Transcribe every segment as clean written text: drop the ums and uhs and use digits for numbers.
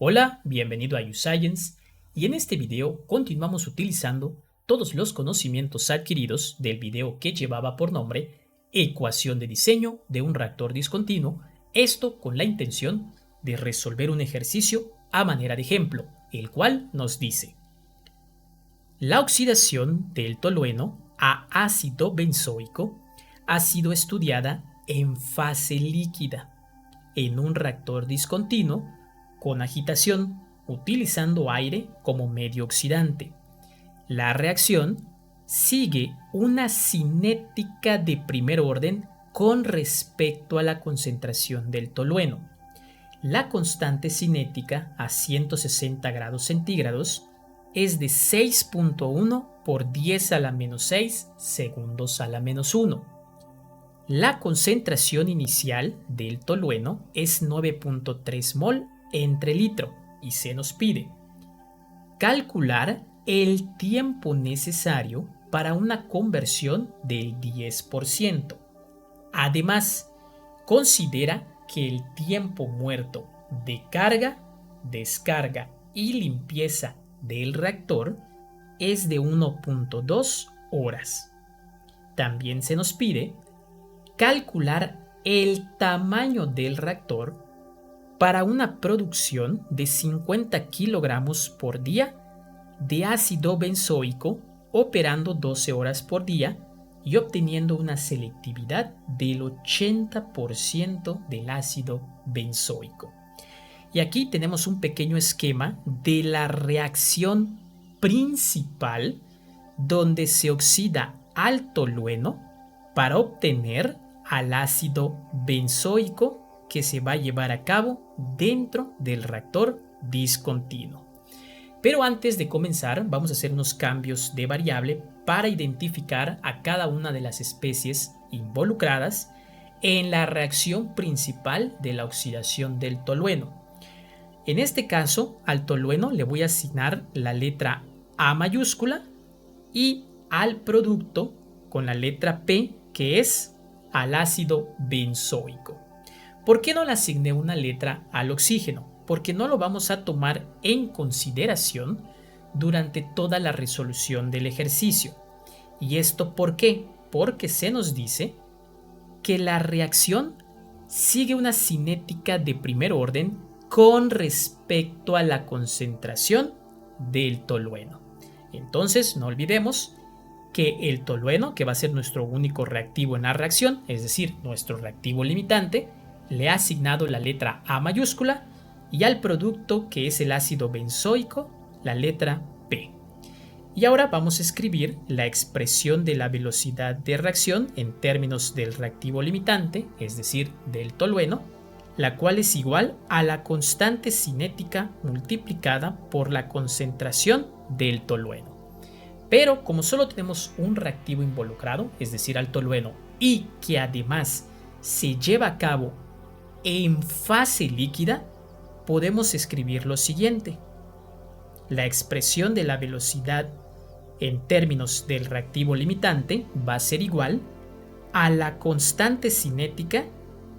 Hola, bienvenido a YouScience y en este video continuamos utilizando todos los conocimientos adquiridos del video que llevaba por nombre Ecuación de diseño de un reactor discontinuo, esto con la intención de resolver un ejercicio a manera de ejemplo, el cual nos dice: la oxidación del tolueno a ácido benzoico ha sido estudiada en fase líquida en un reactor discontinuo con agitación utilizando aire como medio oxidante. La reacción sigue una cinética de primer orden con respecto a la concentración del tolueno. La constante cinética a 160 grados centígrados es de 6.1 por 10 a la menos 6 segundos a la menos 1. La concentración inicial del tolueno es 9.3 mol entre litro y se nos pide calcular el tiempo necesario para una conversión del 10%. Además, considera que el tiempo muerto de carga, descarga y limpieza del reactor es de 1.2 horas. También se nos pide calcular el tamaño del reactor para una producción de 50 kilogramos por día de ácido benzoico operando 12 horas por día y obteniendo una selectividad del 80% del ácido benzoico. Y aquí tenemos un pequeño esquema de la reacción principal donde se oxida al tolueno para obtener al ácido benzoico que se va a llevar a cabo dentro del reactor discontinuo. Pero antes de comenzar, vamos a hacer unos cambios de variable para identificar a cada una de las especies involucradas en la reacción principal de la oxidación del tolueno. En este caso, al tolueno le voy a asignar la letra A mayúscula y al producto con la letra P, que es al ácido benzoico. ¿Por qué no le asigné una letra al oxígeno? Porque no lo vamos a tomar en consideración durante toda la resolución del ejercicio. ¿Y esto por qué? Porque se nos dice que la reacción sigue una cinética de primer orden con respecto a la concentración del tolueno. Entonces, no olvidemos que el tolueno, que va a ser nuestro único reactivo en la reacción, es decir, nuestro reactivo limitante, le ha asignado la letra A mayúscula y al producto, que es el ácido benzoico, la letra P. Y ahora vamos a escribir la expresión de la velocidad de reacción en términos del reactivo limitante, es decir, del tolueno, la cual es igual a la constante cinética multiplicada por la concentración del tolueno. Pero como solo tenemos un reactivo involucrado, es decir, al tolueno, y que además se lleva a cabo en fase líquida, podemos escribir lo siguiente: la expresión de la velocidad en términos del reactivo limitante va a ser igual a la constante cinética,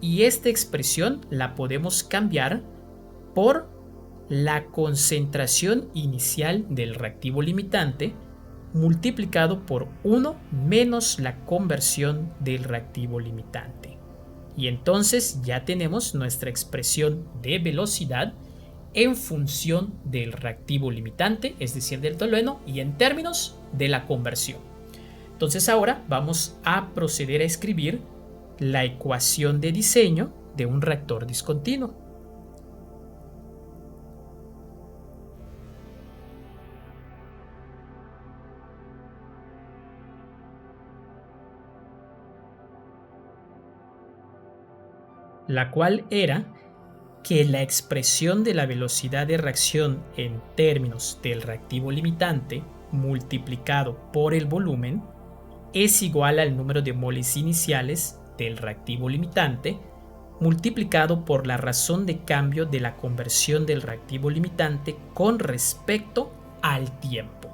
y esta expresión la podemos cambiar por la concentración inicial del reactivo limitante multiplicado por 1 menos la conversión del reactivo limitante. Y entonces ya tenemos nuestra expresión de velocidad en función del reactivo limitante, es decir, del tolueno, y en términos de la conversión. Entonces ahora vamos a proceder a escribir la ecuación de diseño de un reactor discontinuo. La cual era que la expresión de la velocidad de reacción en términos del reactivo limitante multiplicado por el volumen es igual al número de moles iniciales del reactivo limitante multiplicado por la razón de cambio de la conversión del reactivo limitante con respecto al tiempo.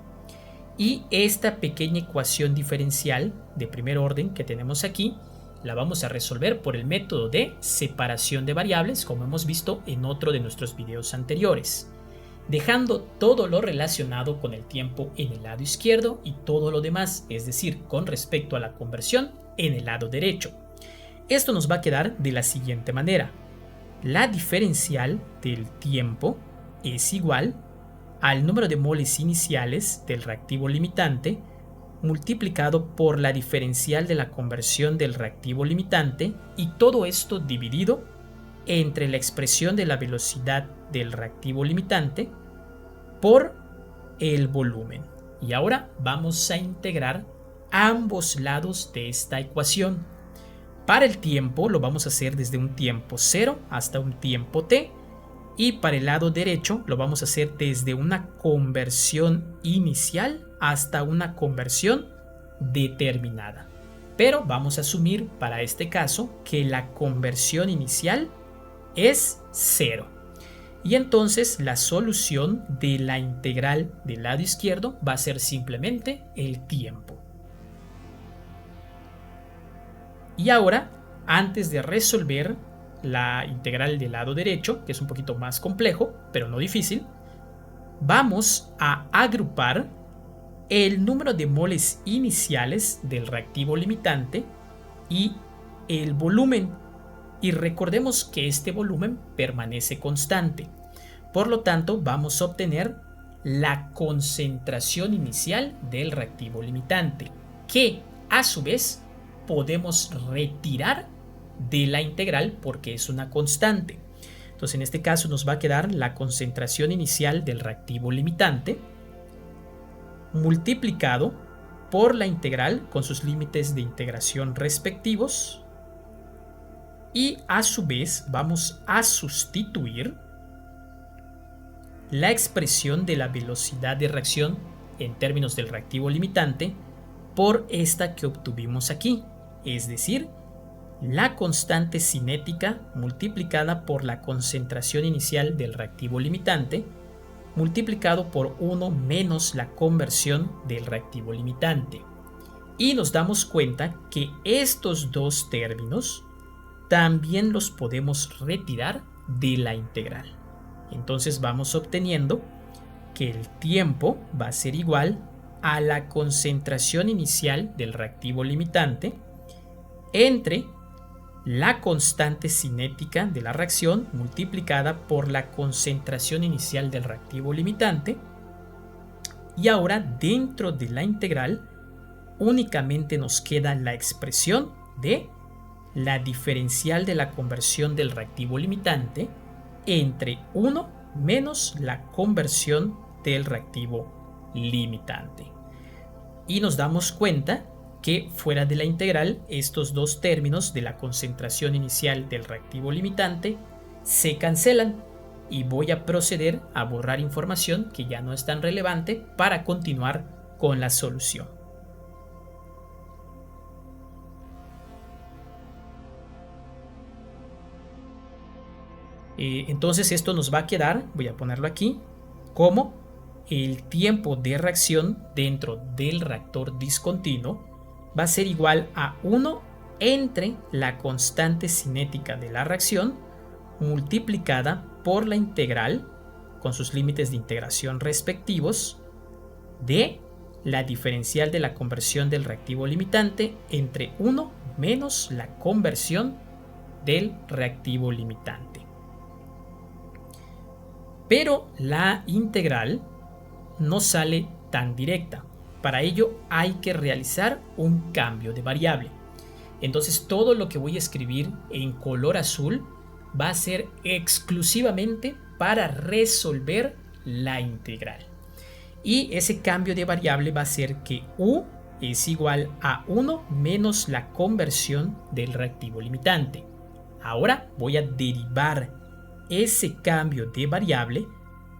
Y esta pequeña ecuación diferencial de primer orden que tenemos aquí la vamos a resolver por el método de separación de variables, como hemos visto en otro de nuestros videos anteriores, dejando todo lo relacionado con el tiempo en el lado izquierdo y todo lo demás, es decir, con respecto a la conversión, en el lado derecho. Esto nos va a quedar de la siguiente manera. La diferencial del tiempo es igual al número de moles iniciales del reactivo limitante multiplicado por la diferencial de la conversión del reactivo limitante, y todo esto dividido entre la expresión de la velocidad del reactivo limitante por el volumen. Y ahora vamos a integrar ambos lados de esta ecuación. Para el tiempo lo vamos a hacer desde un tiempo 0 hasta un tiempo t, y para el lado derecho lo vamos a hacer desde una conversión inicial hasta una conversión determinada. Pero vamos a asumir para este caso que la conversión inicial es 0. Y entonces la solución de la integral del lado izquierdo va a ser simplemente el tiempo. Y ahora, antes de resolver la integral del lado derecho, que es un poquito más complejo, pero no difícil, vamos a agrupar el número de moles iniciales del reactivo limitante y el volumen. Y recordemos que este volumen permanece constante. Por lo tanto, vamos a obtener la concentración inicial del reactivo limitante, que a su vez podemos retirar de la integral porque es una constante. Entonces en este caso nos va a quedar la concentración inicial del reactivo limitante multiplicado por la integral con sus límites de integración respectivos, y a su vez vamos a sustituir la expresión de la velocidad de reacción en términos del reactivo limitante por esta que obtuvimos aquí, es decir, la constante cinética multiplicada por la concentración inicial del reactivo limitante multiplicado por 1 menos la conversión del reactivo limitante. Y nos damos cuenta que estos dos términos también los podemos retirar de la integral. Entonces vamos obteniendo que el tiempo va a ser igual a la concentración inicial del reactivo limitante entre la constante cinética de la reacción multiplicada por la concentración inicial del reactivo limitante. Y ahora dentro de la integral únicamente nos queda la expresión de la diferencial de la conversión del reactivo limitante entre 1 menos la conversión del reactivo limitante. Y nos damos cuenta que fuera de la integral estos dos términos de la concentración inicial del reactivo limitante se cancelan, y voy a proceder a borrar información que ya no es tan relevante para continuar con la solución. Entonces esto nos va a quedar, voy a ponerlo aquí, como el tiempo de reacción dentro del reactor discontinuo va a ser igual a 1 entre la constante cinética de la reacción multiplicada por la integral con sus límites de integración respectivos de la diferencial de la conversión del reactivo limitante entre 1 menos la conversión del reactivo limitante. Pero la integral no sale tan directa. Para ello hay que realizar un cambio de variable. Entonces todo lo que voy a escribir en color azul va a ser exclusivamente para resolver la integral. Y ese cambio de variable va a ser que u es igual a 1 menos la conversión del reactivo limitante. Ahora voy a derivar ese cambio de variable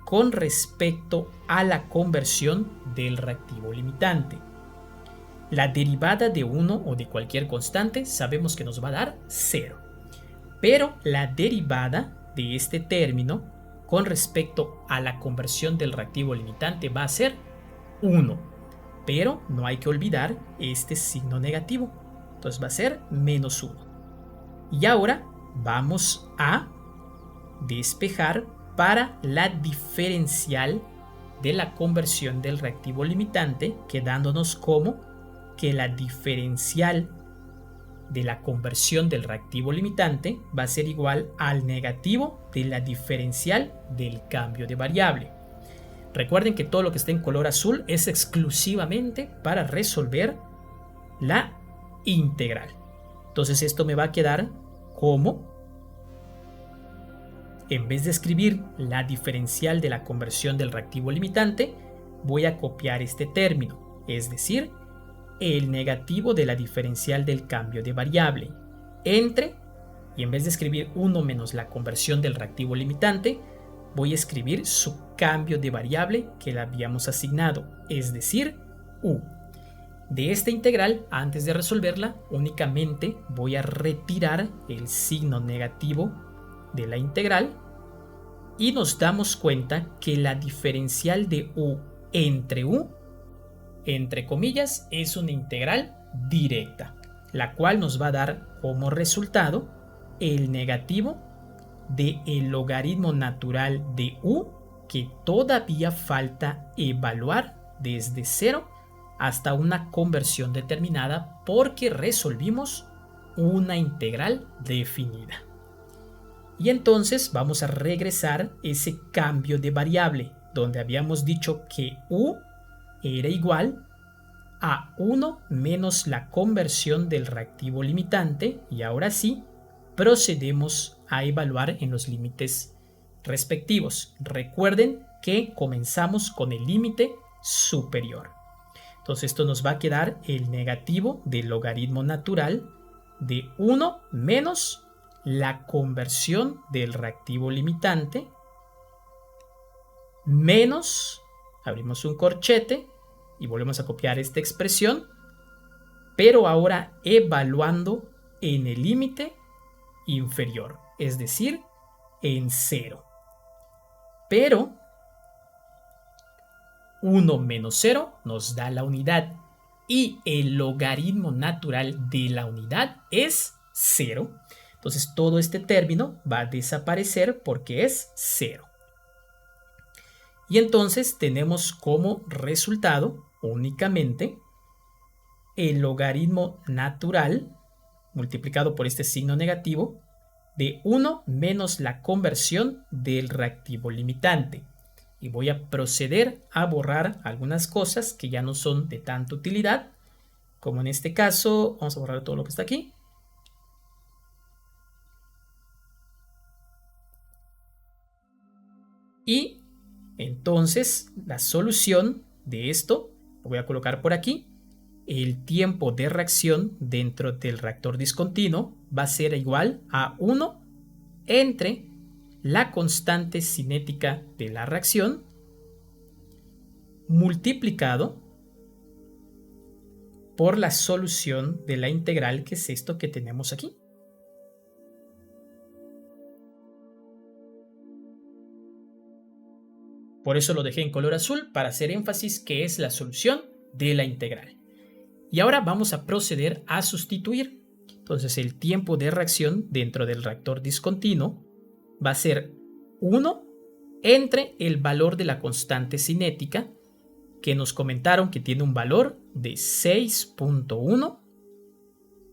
con respecto a la conversión del reactivo limitante. La derivada de 1 o de cualquier constante sabemos que nos va a dar 0. Pero la derivada de este término con respecto a la conversión del reactivo limitante va a ser 1. Pero no hay que olvidar este signo negativo. Entonces va a ser menos 1. Y ahora vamos a despejar para la diferencial de la conversión del reactivo limitante, quedándonos como que la diferencial de la conversión del reactivo limitante va a ser igual al negativo de la diferencial del cambio de variable. Recuerden que todo lo que está en color azul es exclusivamente para resolver la integral. Entonces esto me va a quedar como, en vez de escribir la diferencial de la conversión del reactivo limitante, voy a copiar este término, es decir, el negativo de la diferencial del cambio de variable entre, y en vez de escribir 1 menos la conversión del reactivo limitante, voy a escribir su cambio de variable que le habíamos asignado, es decir, u. De esta integral, antes de resolverla, únicamente voy a retirar el signo negativo de la integral y nos damos cuenta que la diferencial de u, entre comillas, es una integral directa, la cual nos va a dar como resultado el negativo del logaritmo natural de u, que todavía falta evaluar desde 0 hasta una conversión determinada, porque resolvimos una integral definida. Y entonces vamos a regresar ese cambio de variable, donde habíamos dicho que u era igual a 1 menos la conversión del reactivo limitante, y ahora sí procedemos a evaluar en los límites respectivos. Recuerden que comenzamos con el límite superior. Entonces esto nos va a quedar el negativo del logaritmo natural de 1 menos la conversión del reactivo limitante menos, abrimos un corchete y volvemos a copiar esta expresión, pero ahora evaluando en el límite inferior, es decir, en 0. Pero 1 menos 0 nos da la unidad y el logaritmo natural de la unidad es 0. Entonces todo este término va a desaparecer porque es 0. Y entonces tenemos como resultado únicamente el logaritmo natural multiplicado por este signo negativo de 1 menos la conversión del reactivo limitante. Y voy a proceder a borrar algunas cosas que ya no son de tanta utilidad, como en este caso, vamos a borrar todo lo que está aquí. Y entonces la solución de esto, lo voy a colocar por aquí, el tiempo de reacción dentro del reactor discontinuo va a ser igual a 1 entre la constante cinética de la reacción multiplicado por la solución de la integral, que es esto que tenemos aquí. Por eso lo dejé en color azul, para hacer énfasis que es la solución de la integral. Y ahora vamos a proceder a sustituir. Entonces el tiempo de reacción dentro del reactor discontinuo va a ser 1 entre el valor de la constante cinética, que nos comentaron que tiene un valor de 6.1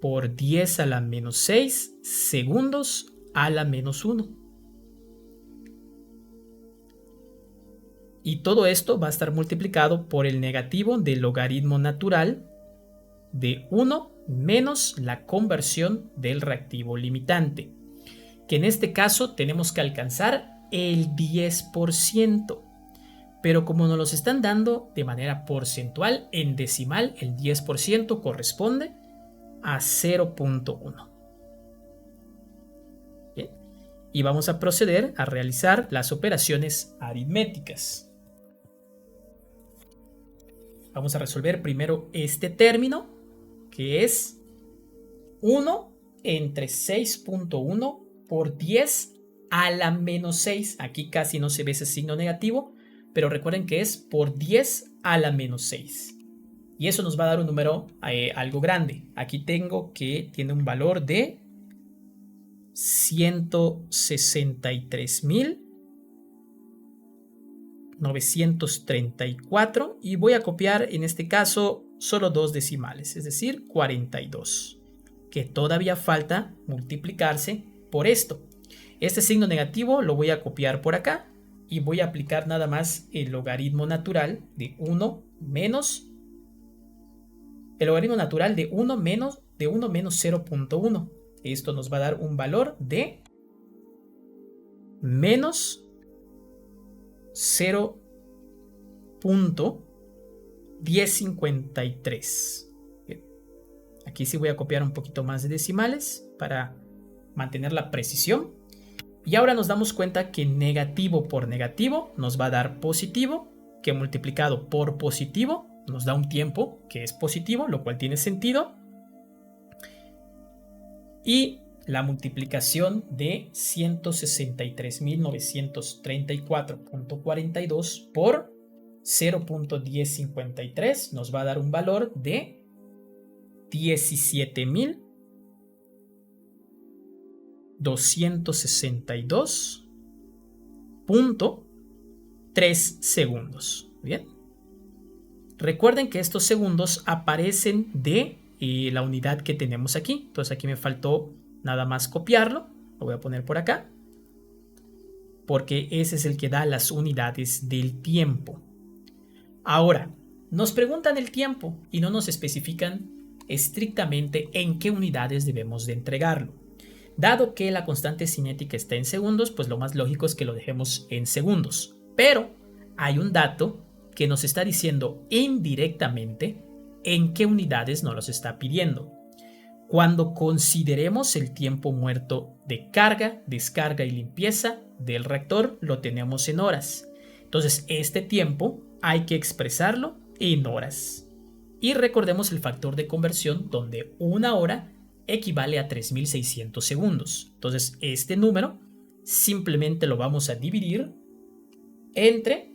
por 10 a la menos 6 segundos a la menos 1. Y todo esto va a estar multiplicado por el negativo del logaritmo natural de 1 menos la conversión del reactivo limitante, que en este caso tenemos que alcanzar el 10%. Pero como nos los están dando de manera porcentual, en decimal, el 10% corresponde a 0.1. Bien. Y vamos a proceder a realizar las operaciones aritméticas. Vamos a resolver primero este término, que es 1 entre 6.1 por 10 a la menos 6. Aquí casi no se ve ese signo negativo, pero recuerden que es por 10 a la menos 6. Y eso nos va a dar un número algo grande. Aquí tengo que tiene un valor de 163.934 y voy a copiar en este caso solo dos decimales, es decir, 42, que todavía falta multiplicarse por esto. Este signo negativo lo voy a copiar por acá y voy a aplicar nada más el logaritmo natural de 1 menos el logaritmo natural de 1 menos 0.1. Esto nos va a dar un valor de menos 0.1053. Aquí sí voy a copiar un poquito más de decimales para mantener la precisión. Y ahora nos damos cuenta que negativo por negativo nos va a dar positivo, que multiplicado por positivo nos da un tiempo que es positivo, lo cual tiene sentido. Y la multiplicación de 163.934.42 por 0.1053 nos va a dar un valor de 17.262.3 segundos. Bien. Recuerden que estos segundos aparecen de la unidad que tenemos aquí. Entonces aquí me faltó nada más copiarlo. Lo voy a poner por acá. Porque ese es el que da las unidades del tiempo. Ahora, nos preguntan el tiempo y no nos especifican estrictamente en qué unidades debemos de entregarlo. Dado que la constante cinética está en segundos, pues lo más lógico es que lo dejemos en segundos. Pero hay un dato que nos está diciendo indirectamente en qué unidades nos los está pidiendo. Cuando consideremos el tiempo muerto de carga, descarga y limpieza del reactor, lo tenemos en horas. Entonces, este tiempo hay que expresarlo en horas. Y recordemos el factor de conversión donde una hora equivale a 3600 segundos. Entonces, este número simplemente lo vamos a dividir entre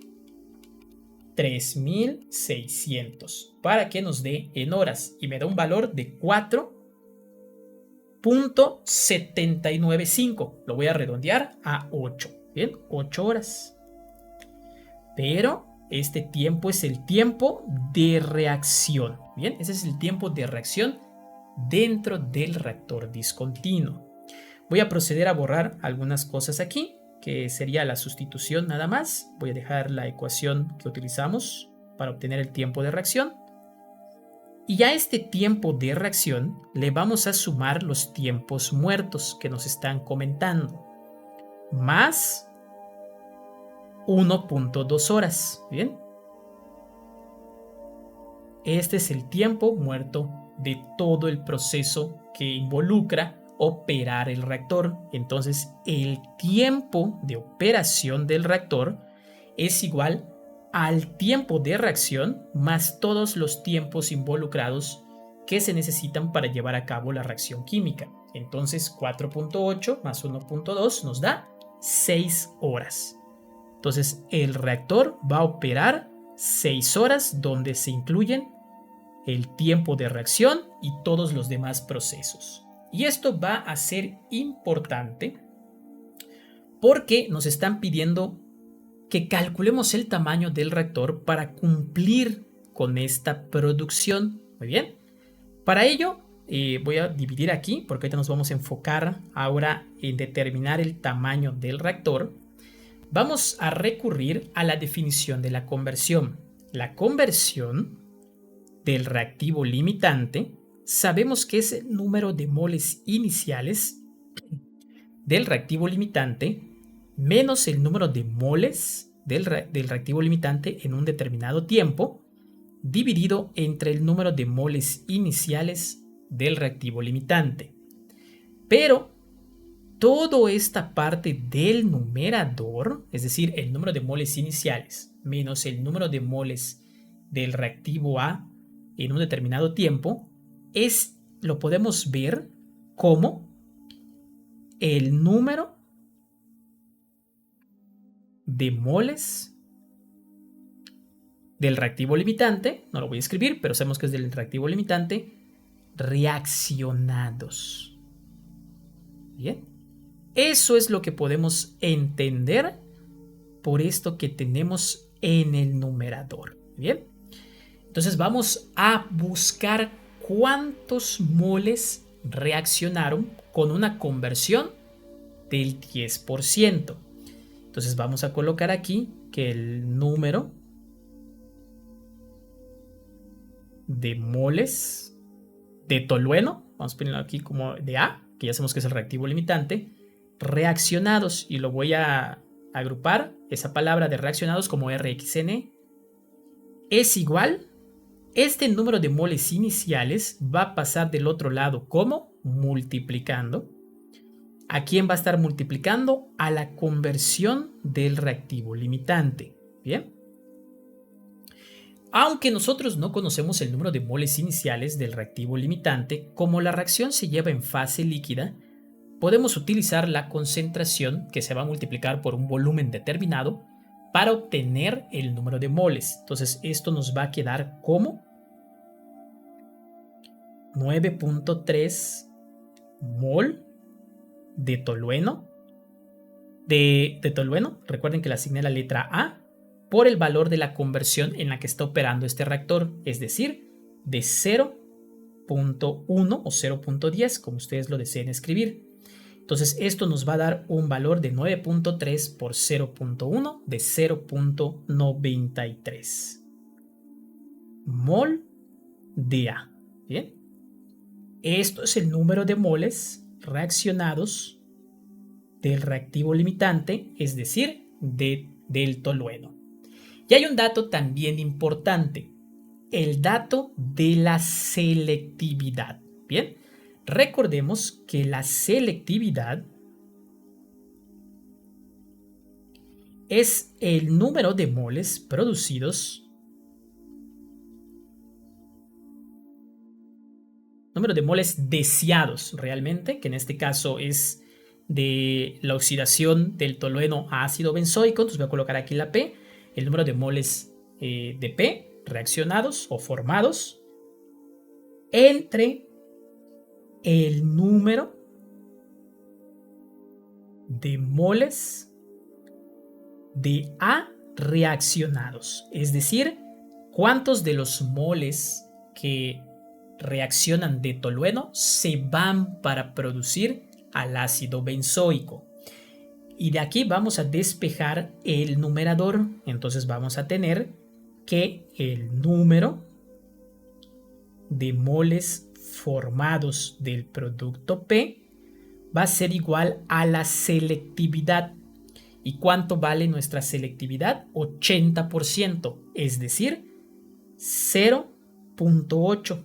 3600 para que nos dé en horas y me da un valor de 4.795. Lo voy a redondear a 8. Bien, 8 horas. Pero este tiempo es el tiempo de reacción. Bien, ese es el tiempo de reacción dentro del reactor discontinuo. Voy a proceder a borrar algunas cosas aquí, que sería la sustitución nada más. Voy a dejar la ecuación que utilizamos para obtener el tiempo de reacción. Y a este tiempo de reacción le vamos a sumar los tiempos muertos que nos están comentando, más 1.2 horas. Bien. Este es el tiempo muerto de todo el proceso que involucra operar el reactor. Entonces, el tiempo de operación del reactor es igual al tiempo de reacción más todos los tiempos involucrados que se necesitan para llevar a cabo la reacción química. Entonces, 4.8 más 1.2 nos da 6 horas. Entonces, el reactor va a operar 6 horas donde se incluyen el tiempo de reacción y todos los demás procesos. Y esto va a ser importante porque nos están pidiendo que calculemos el tamaño del reactor para cumplir con esta producción. Muy bien. Para ello voy a dividir aquí porque ahorita nos vamos a enfocar ahora en determinar el tamaño del reactor. Vamos a recurrir a la definición de la conversión. La conversión del reactivo limitante, sabemos que es el número de moles iniciales del reactivo limitante menos el número de moles del reactivo limitante en un determinado tiempo, dividido entre el número de moles iniciales del reactivo limitante. Pero toda esta parte del numerador, es decir, el número de moles iniciales menos el número de moles del reactivo A en un determinado tiempo, lo podemos ver como el número de moles del reactivo limitante, no lo voy a escribir, pero sabemos que es del reactivo limitante, reaccionados. Bien, eso es lo que podemos entender por esto que tenemos en el numerador. Bien, entonces vamos a buscar cuántos moles reaccionaron con una conversión del 10%. Entonces vamos a colocar aquí que el número de moles de tolueno, vamos a ponerlo aquí como de A, que ya sabemos que es el reactivo limitante, reaccionados, y lo voy a agrupar esa palabra de reaccionados como RXN, es igual, este número de moles iniciales va a pasar del otro lado como multiplicando. ¿A quién va a estar multiplicando? A la conversión del reactivo limitante. Bien. Aunque nosotros no conocemos el número de moles iniciales del reactivo limitante, como la reacción se lleva en fase líquida, podemos utilizar la concentración que se va a multiplicar por un volumen determinado para obtener el número de moles. Entonces esto nos va a quedar como 9.3 mol de tolueno. De tolueno, recuerden que le asigné la letra A por el valor de la conversión en la que está operando este reactor, es decir, de 0.1 o 0.10, como ustedes lo deseen escribir. Entonces esto nos va a dar un valor de 9.3 por 0.1 de 0.93 mol de A. Bien, esto es el número de moles reaccionados del reactivo limitante, es decir, del tolueno. Y hay un dato también importante, el dato de la selectividad. Bien, recordemos que la selectividad es el número de moles producidos, número de moles deseados realmente, que en este caso es de la oxidación del tolueno a ácido benzoico. Entonces voy a colocar aquí la P, el número de moles de P reaccionados o formados entre el número de moles de A reaccionados, es decir, cuántos de los moles que reaccionan de tolueno se van para producir al ácido benzoico. Y de aquí vamos a despejar el numerador. Entonces vamos a tener que el número de moles formados del producto P va a ser igual a la selectividad. ¿Y cuánto vale nuestra selectividad? 80%, es decir, 0.8.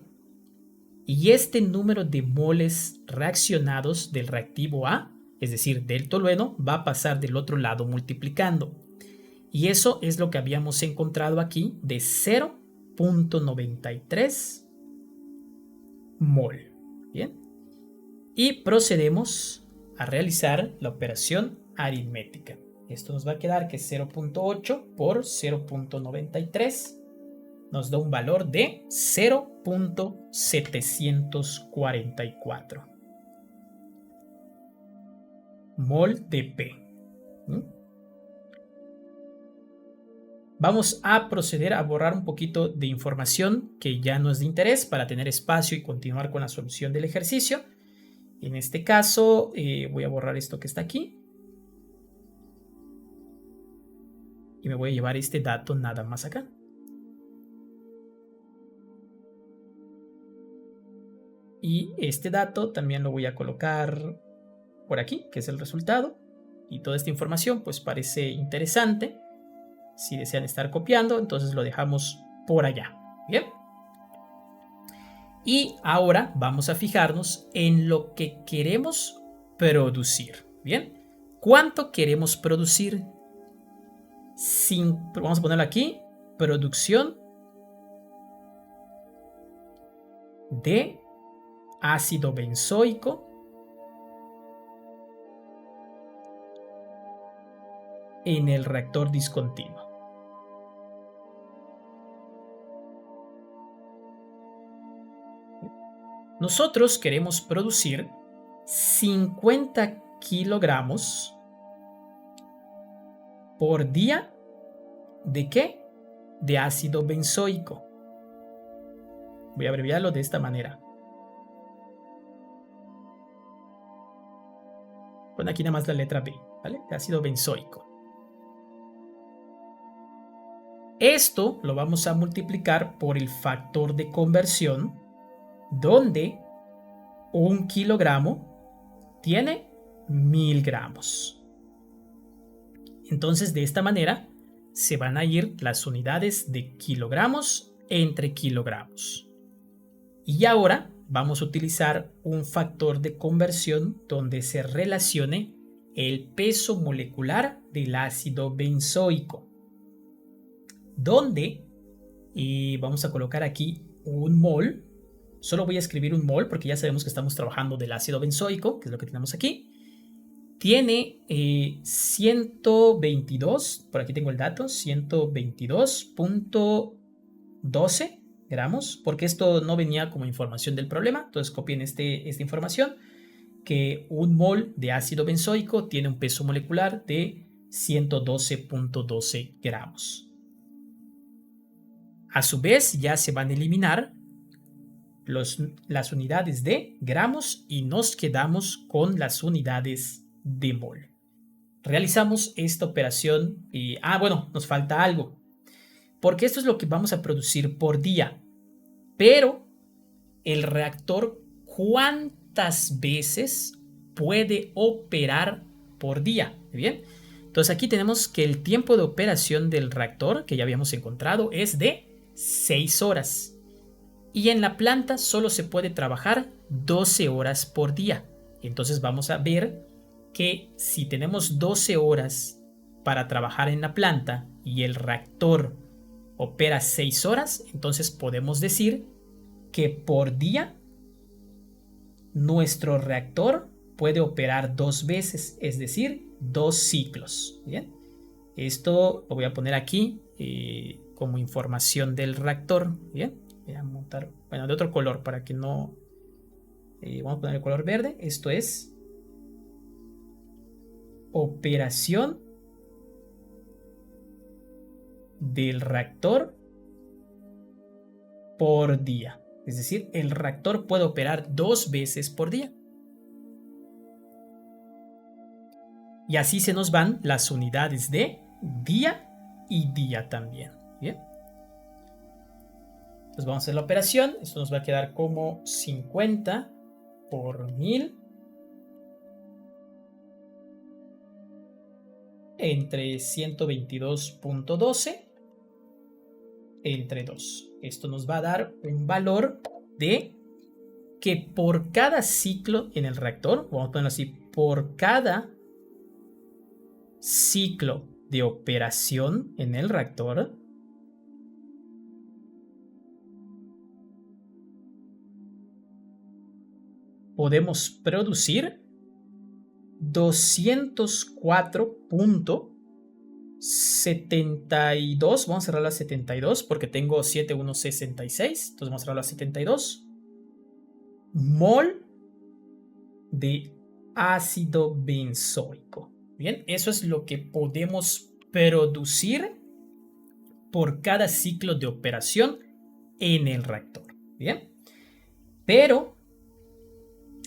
Y este número de moles reaccionados del reactivo A, es decir, del tolueno, va a pasar del otro lado multiplicando. Y eso es lo que habíamos encontrado aquí de 0.93 mol. Bien. Y procedemos a realizar la operación aritmética. Esto nos va a quedar que 0.8 por 0.93 nos da un valor de 0.744 mol de P. Vamos a proceder a borrar un poquito de información que ya no es de interés para tener espacio y continuar con la solución del ejercicio. En este caso voy a borrar esto que está aquí y me voy a llevar este dato nada más acá. Y este dato también lo voy a colocar por aquí, que es el resultado. Y toda esta información pues parece interesante. Si desean estar copiando, entonces lo dejamos por allá. Bien. Y ahora vamos a fijarnos en lo que queremos producir. Bien. ¿Cuánto queremos producir? Vamos a ponerlo aquí. Producción de ácido benzoico en el reactor discontinuo. Nosotros queremos producir 50 kilogramos por día. ¿De qué? De ácido benzoico. Voy a abreviarlo de esta manera. Pon aquí nada más la letra B, ¿vale? De ácido benzoico. Esto lo vamos a multiplicar por el factor de conversión, donde 1 kilogramo tiene 1000 gramos. Entonces, de esta manera se van a ir las unidades de kilogramos entre kilogramos. Y ahora vamos a utilizar un factor de conversión donde se relacione el peso molecular del ácido benzoico, donde vamos a colocar aquí un mol. Solo voy a escribir un mol porque ya sabemos que estamos trabajando del ácido benzoico, que es lo que tenemos aquí. Tiene 122, por aquí tengo el dato, 122.12 gramos, porque esto no venía como información del problema. Entonces copien esta información, que un mol de ácido benzoico tiene un peso molecular de 112.12 gramos. A su vez, ya se van a eliminar las unidades de gramos y nos quedamos con las unidades de mol. Realizamos esta operación y, bueno, nos falta algo, porque esto es lo que vamos a producir por día. Pero el reactor, ¿cuántas veces puede operar por día? ¿Bien? Entonces aquí tenemos que el tiempo de operación del reactor, que ya habíamos encontrado, es de 6 horas. Y en la planta solo se puede trabajar 12 horas por día. Entonces vamos a ver que si tenemos 12 horas para trabajar en la planta y el reactor opera 6 horas, entonces podemos decir que por día nuestro reactor puede operar 2 veces, es decir, 2 ciclos. ¿Bien? Esto lo voy a poner aquí como información del reactor. Bien, voy a montar, bueno, de otro color para que no, vamos a poner el color verde. Esto es operación del reactor por día. Es decir, el reactor puede operar 2 veces por día. Y así se nos van las unidades de día y día también. Bien. Entonces vamos a hacer la operación. Esto nos va a quedar como 50 por 1000 entre 122.12 entre 2. Esto nos va a dar un valor de que por cada ciclo en el reactor, vamos a ponerlo así, por cada ciclo de operación en el reactor, podemos producir 204.72, vamos a cerrar a 72 porque tengo 7166, entonces vamos a cerrar a 72 mol de ácido benzoico. Bien, eso es lo que podemos producir por cada ciclo de operación en el reactor. Bien, pero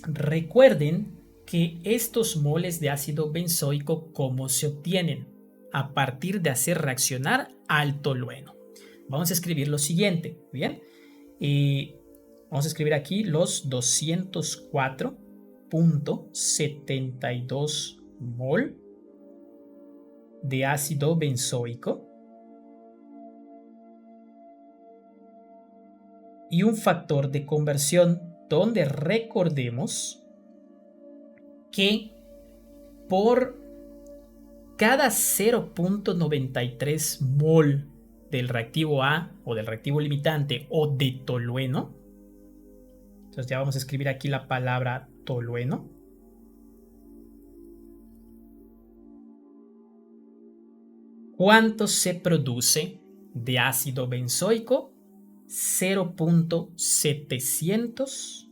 recuerden que estos moles de ácido benzoico, ¿cómo se obtienen? A partir de hacer reaccionar al tolueno. Vamos a escribir lo siguiente, ¿bien? Vamos a escribir aquí los 204.72 mol de ácido benzoico y un factor de conversión donde recordemos que por cada 0.93 mol del reactivo A o del reactivo limitante o de tolueno, entonces ya vamos a escribir aquí la palabra tolueno, ¿cuánto se produce de ácido benzoico? 0.700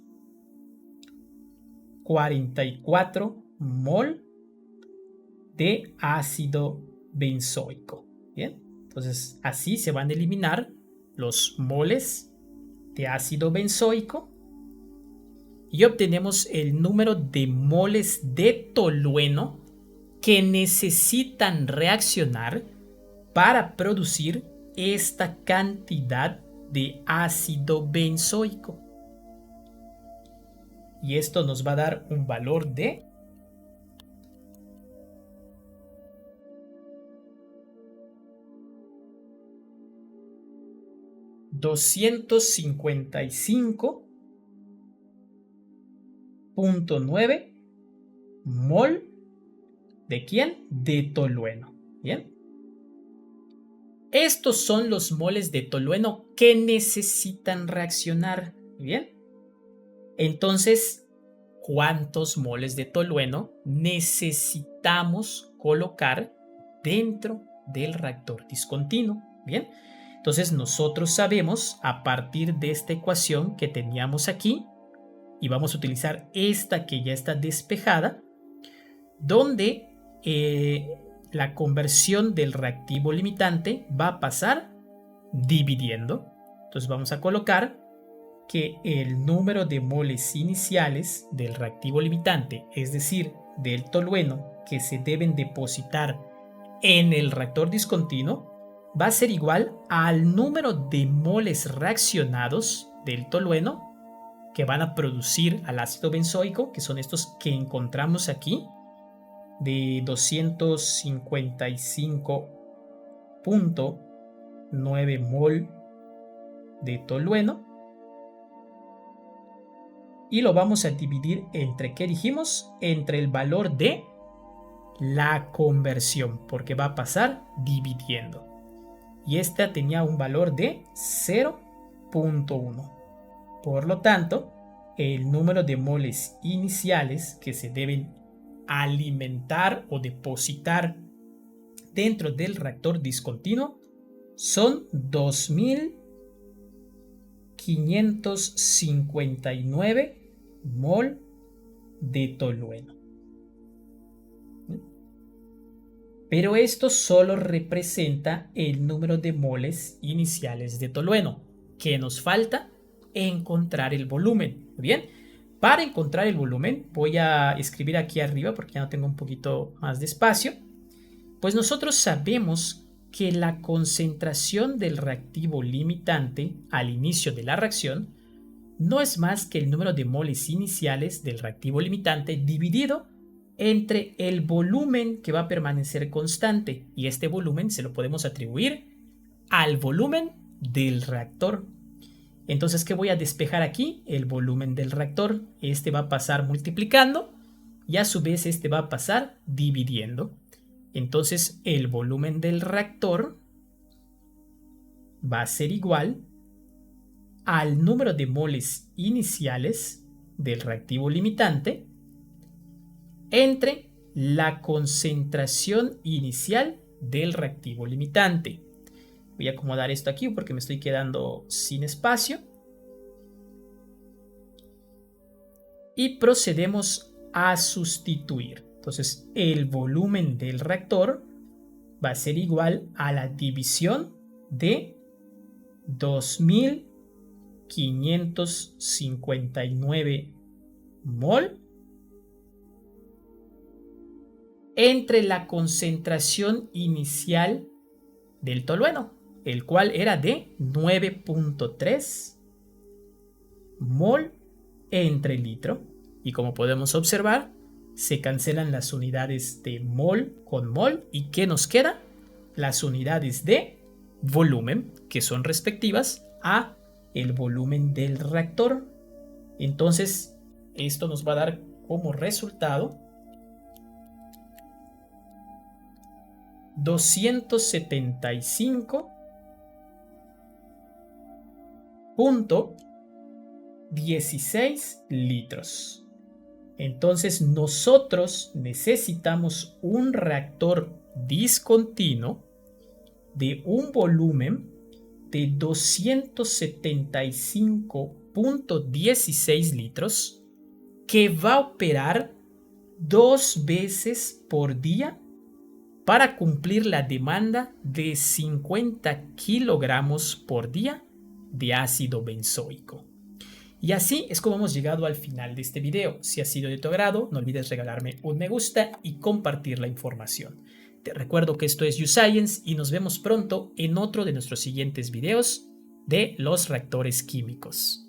44 mol de ácido benzoico. Bien, entonces así se van a eliminar los moles de ácido benzoico y obtenemos el número de moles de tolueno que necesitan reaccionar para producir esta cantidad de ácido benzoico. Y esto nos va a dar un valor de 255.9 mol. ¿De quién? De tolueno. Bien. Estos son los moles de tolueno que necesitan reaccionar. Bien. Entonces, ¿cuántos moles de tolueno necesitamos colocar dentro del reactor discontinuo? Bien. Entonces nosotros sabemos a partir de esta ecuación que teníamos aquí, y vamos a utilizar esta que ya está despejada, donde la conversión del reactivo limitante va a pasar dividiendo. Entonces vamos a colocar que el número de moles iniciales del reactivo limitante, es decir, del tolueno que se deben depositar en el reactor discontinuo, va a ser igual al número de moles reaccionados del tolueno que van a producir al ácido benzoico, que son estos que encontramos aquí, de 255.9 mol de tolueno. Y lo vamos a dividir entre, ¿qué dijimos? Entre el valor de la conversión, porque va a pasar dividiendo. Y esta tenía un valor de 0.1. Por lo tanto, el número de moles iniciales que se deben alimentar o depositar dentro del reactor discontinuo son 2559 mol de tolueno. Pero esto solo representa el número de moles iniciales de tolueno. ¿Qué nos falta? Encontrar el volumen. Bien, para encontrar el volumen voy a escribir aquí arriba porque ya no tengo un poquito más de espacio. Pues nosotros sabemos que la concentración del reactivo limitante al inicio de la reacción no es más que el número de moles iniciales del reactivo limitante dividido entre el volumen que va a permanecer constante, y este volumen se lo podemos atribuir al volumen del reactor. Entonces, ¿qué voy a despejar aquí? El volumen del reactor. Este va a pasar multiplicando y a su vez este va a pasar dividiendo. Entonces, el volumen del reactor va a ser igual al número de moles iniciales del reactivo limitante entre la concentración inicial del reactivo limitante. Voy a acomodar esto aquí porque me estoy quedando sin espacio. Y procedemos a sustituir. Entonces, el volumen del reactor va a ser igual a la división de 2559 mol entre la concentración inicial del tolueno, el cual era de 9.3 mol entre litro. Y como podemos observar, se cancelan las unidades de mol con mol. ¿Y qué nos queda? Las unidades de volumen, que son respectivas a el volumen del reactor. Entonces, esto nos va a dar como resultado 275.16 litros. Entonces nosotros necesitamos un reactor discontinuo de un volumen de 275.16 litros que va a operar 2 veces por día para cumplir la demanda de 50 kilogramos por día de ácido benzoico. Y así es como hemos llegado al final de este video. Si ha sido de tu agrado, no olvides regalarme un me gusta y compartir la información. Te recuerdo que esto es YouScience y nos vemos pronto en otro de nuestros siguientes videos de los reactores químicos.